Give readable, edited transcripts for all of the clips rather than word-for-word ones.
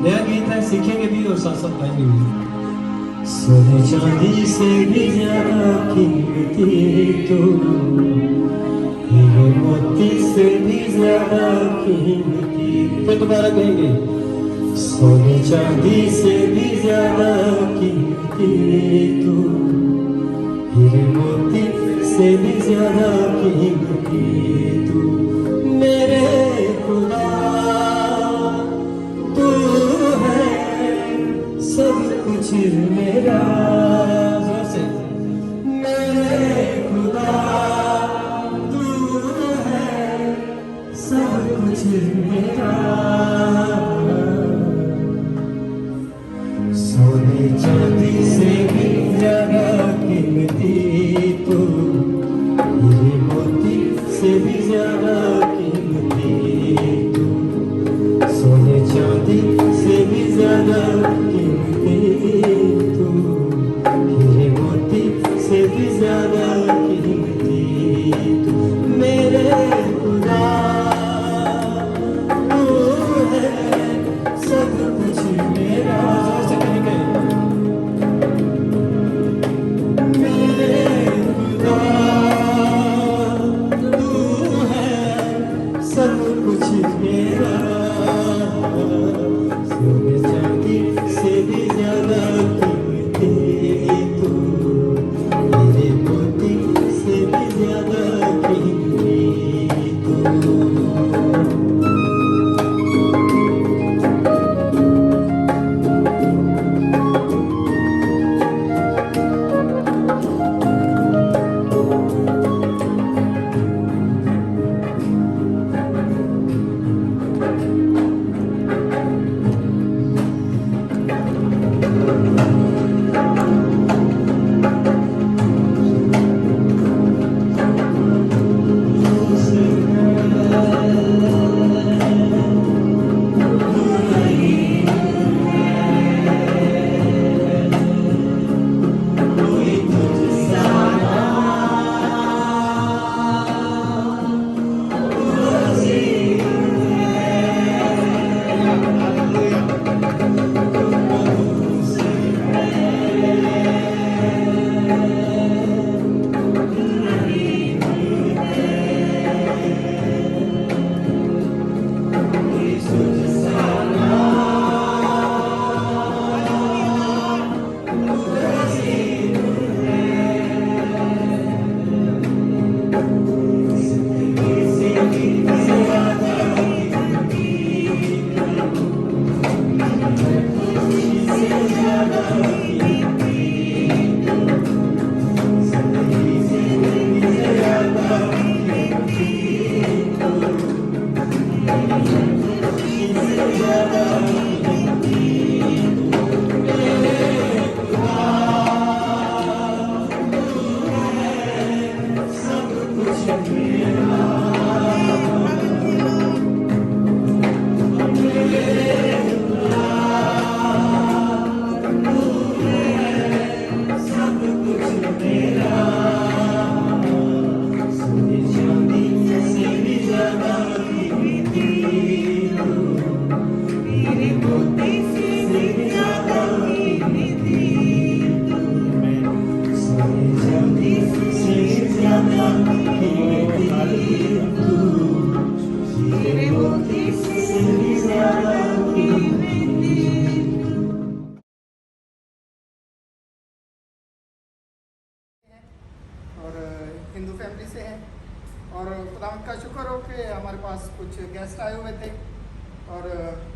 नया गीत है, सीखेंगे भी और साथ साथ गाएंगे भी। सोने चांदी से भी ज्यादा कीमती तू, हीरे मोती से भी ज्यादा कीमती। फिर दोबारा कहेंगे। सोने चांदी से भी ज्यादा कीमती तू, हीरे मोती से भी ज्यादा कीमती तू, मेरे खुदा तू है सब कुछ मेरा। से मेरे खुदा तू है सब कुछ मेरा। सोने चांदी से भी ज्यादा कीमती तू, हीरे मोती से भी ज्यादा कीमती तू, सोने चांदी से भी ज्यादा कीमती तू, हीरे मोती से भी ज्यादा कीमती तू, मेरे खुदा तू है सब कुछ मेरा। सब कुछ मेरा। सोने चांदी से भी ज्यादा कीमती तू, हीरे मोती से भी ज्यादा कीमती तू। और हिंदू फैमिली से हैं और खुदावंद का शुक्र हो कि हमारे पास कुछ गेस्ट आए हुए थे और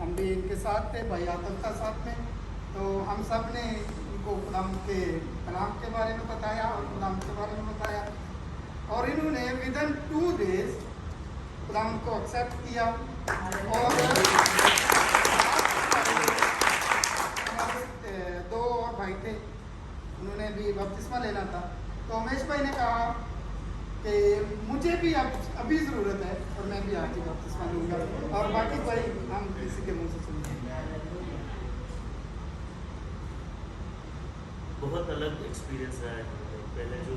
हम भी इनके साथ थे, भाई आतम का साथ में। तो हम सब ने इनको खुदावंद के कलाम के बारे में बताया और खुदावंद के बारे में बताया और इन्होंने विदिन 2 days खुदावंद को एक्सेप्ट किया। और 2 और भाई थे, उन्होंने भी बपतिस्मा लेना था। तो उमेश भाई ने कहा कि मुझे भी अब अभी ज़रूरत है और मैं भी आज ही बपतिस्मा लूँगा, और बाकी भाई हम किसी के मुँह से सुनेंगे। बहुत अलग एक्सपीरियंस रहा है। पहले जो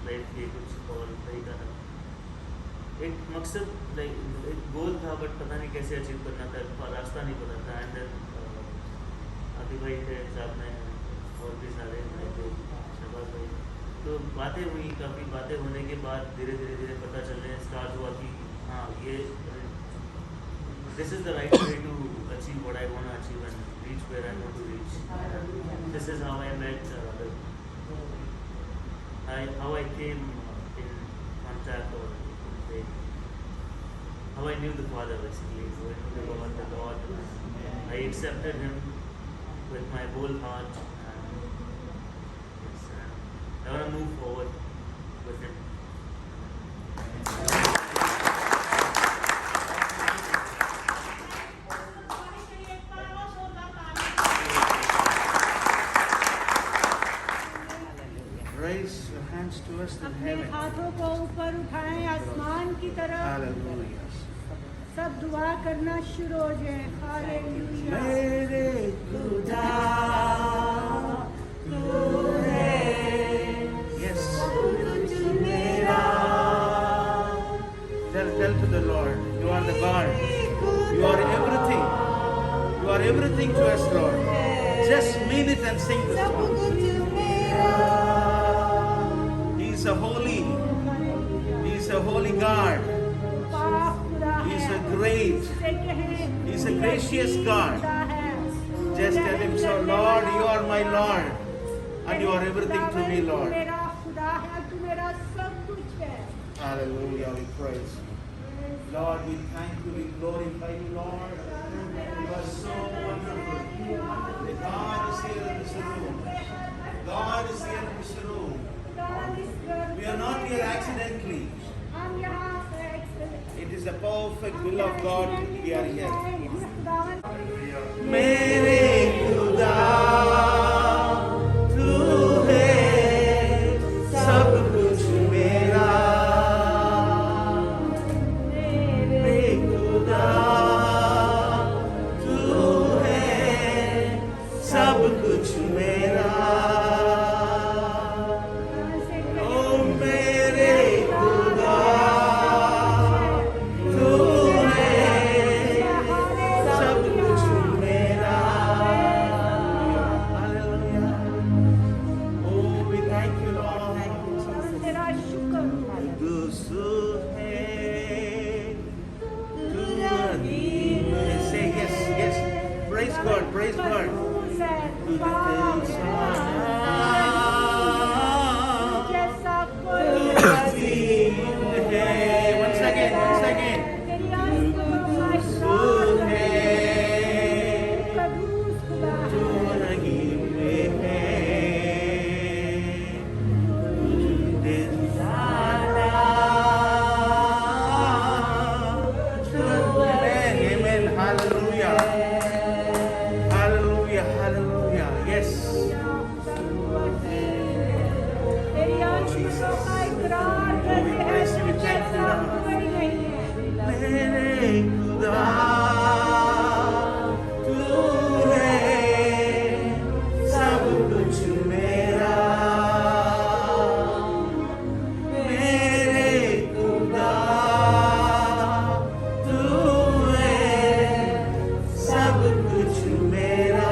लाइफ की कुछ और नहीं था, एक मकसद लाइक एक गोल था बट पता नहीं कैसे अचीव करना था, रास्ता नहीं पता था। एंड देन आदित्य भाई थे, साहब ने और भी सारे भाई थे, शहबाज भाई, तो बातें हुई, काफ़ी बातें होने के बाद धीरे धीरे पता चलने स्टार्ट हुआ कि हाँ ये this is the right way to achieve what I want to achieve and reach where I want to reach. And this is how I met how I came in contact or say, how I knew the Father basically, how I knew about the Lord. I accepted Him with my whole heart and yes, I want to move forward with Him. Raise your hands towards the अपने heaven. हाथों को ऊपर उठाएं आसमान की तरफ। Hallelujah. सब दुआ करना शुरू हो जाए। हालेलुया। मेरे खुदा तू है। Yes. Tell to the Lord, you are the God. You are everything. You are everything to us, Lord. Just mean it and sing this song. He is a holy. He is a holy God. He is a great. He is a gracious God. Just tell Him so, Lord, you are my Lord, and you are everything to me, Lord. मेरा खुदा है, तू मेरा सब कुछ है। Hallelujah, we praise you. Lord, we thank you, we glorify you, Lord. You are so wonderful. The God is here in this room. God is here in this room. We are not here accidentally. हम यहाँ पे It is the perfect will of God we are here. खुदावन मेरे खुदा तू है सब कुछ मेरा। मेरे खुदा तू है सब कुछ मेरा। ओ मेरे खुदा तू है सब कुछ मेरा। Hallelujah. Oh, we thank you, Lord. तेरा शुक्र। गुस्सू है तू रहीम है। Say yes, yes. Praise God, praise God. जैसा तू कोई रहीम है। Once again, once again. तेरी आशीष गुस्सू है कदूस खुदा तू है। रहीम है। दिन सारा Amen. Hallelujah. Hallelujah. Hallelujah. Yes. तेरी आशीषों का इकरार करते हैं, तू जैसा कोई नहीं है। मेरे खुदा तू है सब कुछ मेरा। मेरे खुदा तू है सब कुछ मेरा।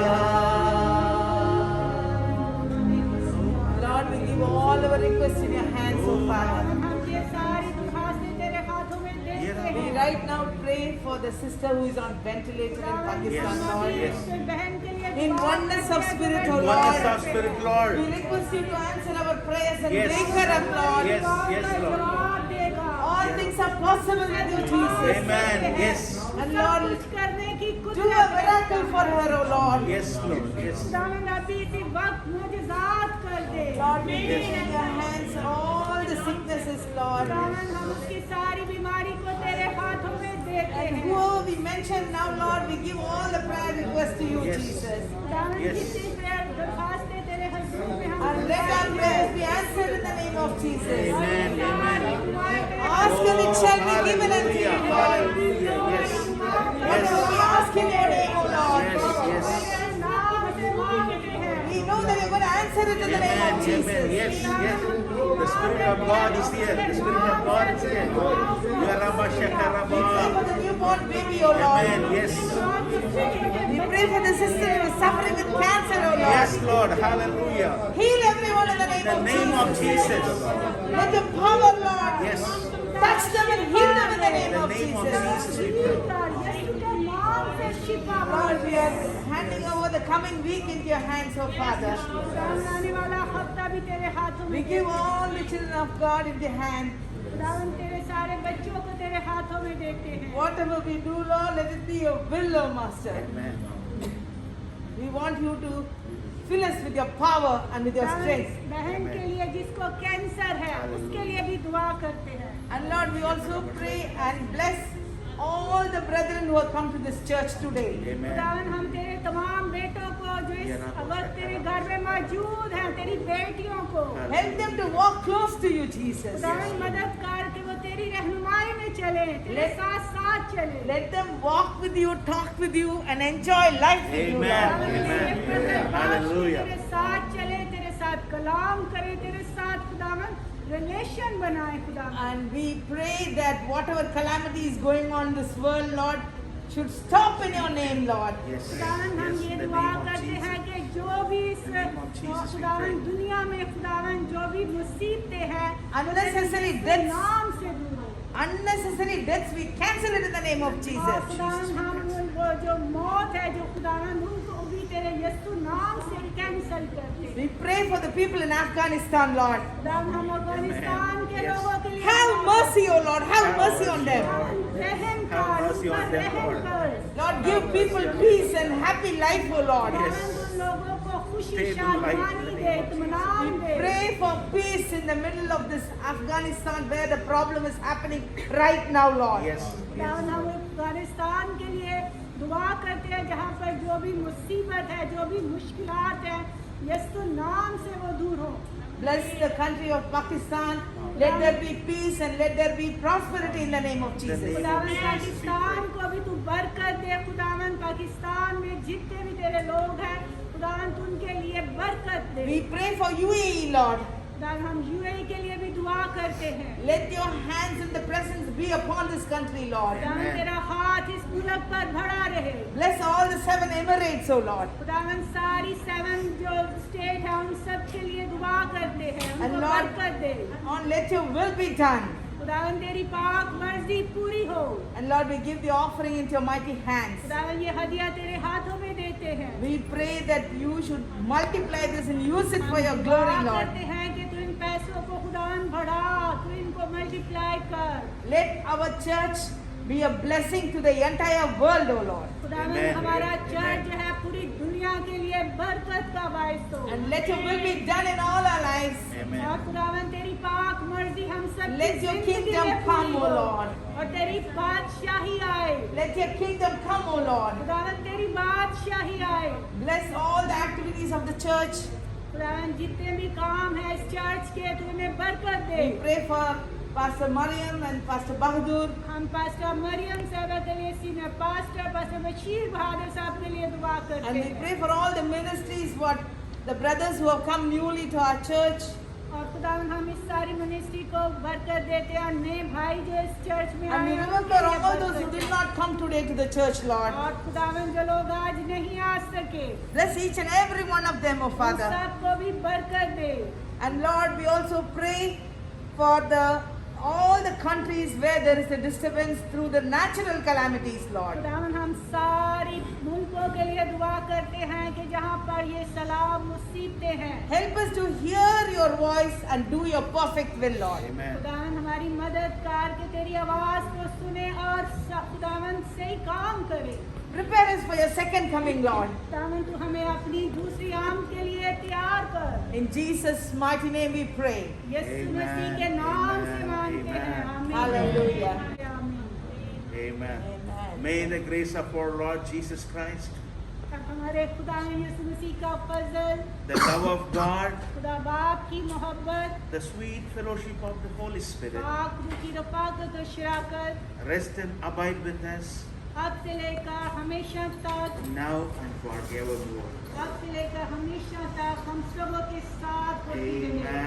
Lord, we give all our requests in your hands, O Father. हम ये सारी दुखासें तेरे हाथों में देते We हैं। right now pray for the sister who is on ventilator in Pakistan, Yes, Lord. yes. बहन के लिए In दुआ oneness करते of हैं, spirit, तुम्हें O Oneness Lord. of Spirit, We Lord. request you to answer our prayers and Yes. bring her up, Lord. Yes, yes, Lord. जवाब देगा। All things are possible with you, Jesus. Amen. Yes. And सब Lord, कुछ करने की do कुदरत a है। miracle for her, O Lord. Yes, Lord. Yes. खुदावंद अभी इसी वक्त मुझजात कर दे। Lord, we place in your hands all the sicknesses, Lord. खुदावंद हम उसकी सारी बीमारी को तेरे हाथों में देते And हैं। whoever we mention now, Lord, we give all the prayer requests to you, Yes. Jesus. खुदावंद Yes. जितनी प्रेयर दरखास्तें तेरे हजूर में हम And let our prayers be answered in the name of Jesus. Amen. Amen. Ask and it shall be given unto you, Hallelujah. Lord. Hallelujah. Yes. Whatever we ask in your name, O Lord. Yes. Yes. We know that you're going to answer it in the name of Amen. Amen. Jesus. Yes. Yes. The Spirit of God is here. The Spirit of God is here. We pray for the newborn baby, O Lord. Amen. Yes. We pray for the sister who is suffering with cancer, O Lord. Yes, Lord. Hallelujah. Heal everyone in the In name the of name of Jesus. Jesus. Let your power, Lord, Yes. touch them and heal them in the In name the of name of Jesus. Jesus we pray. यीशु के नाम से शिफा Lord, we are handing over the coming week into your hands, O Father. खुदावन आने वाला हफ्ता भी तेरे हाथों We में give all the children of God into your hand. खुदावन तेरे सारे बच्चों को तेरे हाथों में देते हैं Whatever we do, Lord, let it be your will, O Master. Amen. We want you to fill us with your power and with your strength. बहन के लिए जिसको कैंसर है उसके लिए भी दुआ करते हैं And Lord, we also pray and bless all the brethren who have come to this church today. Amen. खुदावन हम तेरे तमाम बेटों को जो इस वक्त तेरे घर में मौजूद हैं तेरी बेटियों को Help them to walk close to you, Jesus. खुदावन मदद कर कि वो तेरी रहनुमाई में चले तेरे साथ साथ चले Let them walk with you, talk with you, and enjoy life with you, Amen. Lord. Hallelujah. तेरे साथ चले तेरे साथ कलाम करे तेरे साथ खुदावन रिलेशन बनाए खुदावन And we pray that whatever calamity is going on in this world, Lord, should stop in your name, Lord. Yes. खुदावन हम Yes. ये In the दुआ name of करते Jesus. हैं कि जो भी इस name of Jesus we खुदावन pray. दुनिया में खुदावन जो भी मुसीबतें हैं Unnecessary उसके deaths. नाम से दूर हो Unnecessary deaths, we cancel it in the name of और Jesus. खुदावन हम वो जो मौत है जो खुदावन उनको भी तेरे यीशु नाम से कैंसिल करते हैं We pray for the people in Afghanistan, Lord. खुदावन हम अफगानिस्तान के Yes. लोगों के लिए Have mercy, O Lord. Have mercy on them. रहम Have कर mercy उन on पर them, रहम Lord. कर Lord, give people peace and happy life, O Lord. खुदावन उन लोगों को खुशी Stable life in Shanti the they name of इत्मीनान दे Pray for peace in the middle of this Afghanistan where the problem is happening right now, Lord. Yes. खुदावन हम अफगानिस्तान के लिए दुआ करते हैं जहाँ पर जो भी मुसीबत है जो भी मुश्किलात है यीशु नाम से वो दूर हो Bless the country of Pakistan. Let there be peace and let there be prosperity in the name of Jesus. खुदावन पाकिस्तान को भी तू बरकत दे खुदावन पाकिस्तान में जितने भी तेरे लोग हैं खुदावन तू उनके लिए बरकत दे We pray for UAE, Lord. खुदावन हम यूएई के लिए भी दुआ करते हैं Let your hands and the presence be upon this country, Lord. खुदावन तेरा हाथ इस मुल्क पर भरा रहे Bless all the 7 Emirates, O Lord. खुदावन सारी 7 जो स्टेट है उन सब के लिए दुआ करते हैं And उनको Lord, बरकत दे on let your will be done. खुदावन तेरी पाक मर्जी पूरी हो And Lord, we give the offering into your mighty hands. खुदावन ये हदिया तेरे हाथों में देते हैं We pray that you should multiply this and use it for your glory, दुआ Lord. करते हैं कि तू इन पैसों को खुदावन बढ़ा तू इनको मल्टीप्लाई कर Let our church be a blessing to the entire world, O Lord. खुदावन Amen. हमारा Amen. चर्च जो है पूरी दुनिया के लिए बरकत का बायस हो And let your will be done in all our lives. Amen. और खुदावन तेरी पाक मर्जी हम सब Let your kingdom come, O Lord. और तेरी बादशाही आए Let your kingdom come, O Lord. खुदावन तेरी बादशाही आए Bless all the activities of the church. खुदावन जितने भी काम है इस चर्च के तू इन्हें बरकत दे We pray for Pastor Mariam and Pastor Bahadur. हम पास्टर मरियम साहब के लिए सीनियर पास्टर पास्टर बशीर बहादुर साहब के लिए दुआ करते And we हैं pray for all the ministries, what the brothers who have come newly to our church. और खुदावन हम इस सारी मिनिस्ट्री को बरकत देते हैं और नए भाई जो इस चर्च में And we आए हैं, remember उनके लिए all those who बरकत did they. not come today to the church, Lord. और खुदावन जो लोग आज नहीं आ सके Bless each and every one of them, O उन Father. सबको भी बरकत दे And Lord, we also pray for all the countries where there is a disturbance through the natural calamities, Lord. खुदावन हम सारी मुल्कों के लिए दुआ करते हैं कि जहाँ पर ये सलाम मुसीबतें हैं Help us to hear your voice and do your perfect will, Lord. Amen. खुदावन हमारी मदद कर के तेरी आवाज को सुने और खुदावन सही काम करे Prepare us for your second coming, Lord. खुदावन तू हमें अपनी दूसरी आम के लिए तैयार कर In Jesus' mighty name we pray. Yeshu Amen. मसीह के नाम से Amen. मांगते हैं Amen. आमीन Hallelujah. आमीन Amen. Amen. May the grace of our Lord Jesus Christ, हमारे खुदावन यीशु मसीह का फजल the love of God, खुदा बाप की मोहब्बत the sweet fellowship of the Holy Spirit पाक रूह की रफाकत और शराकत rest and abide with us अब से लेकर हमेशा तक now and forevermore. अब से लेकर हमेशा तक हम सबों के साथ होती रहे Amen.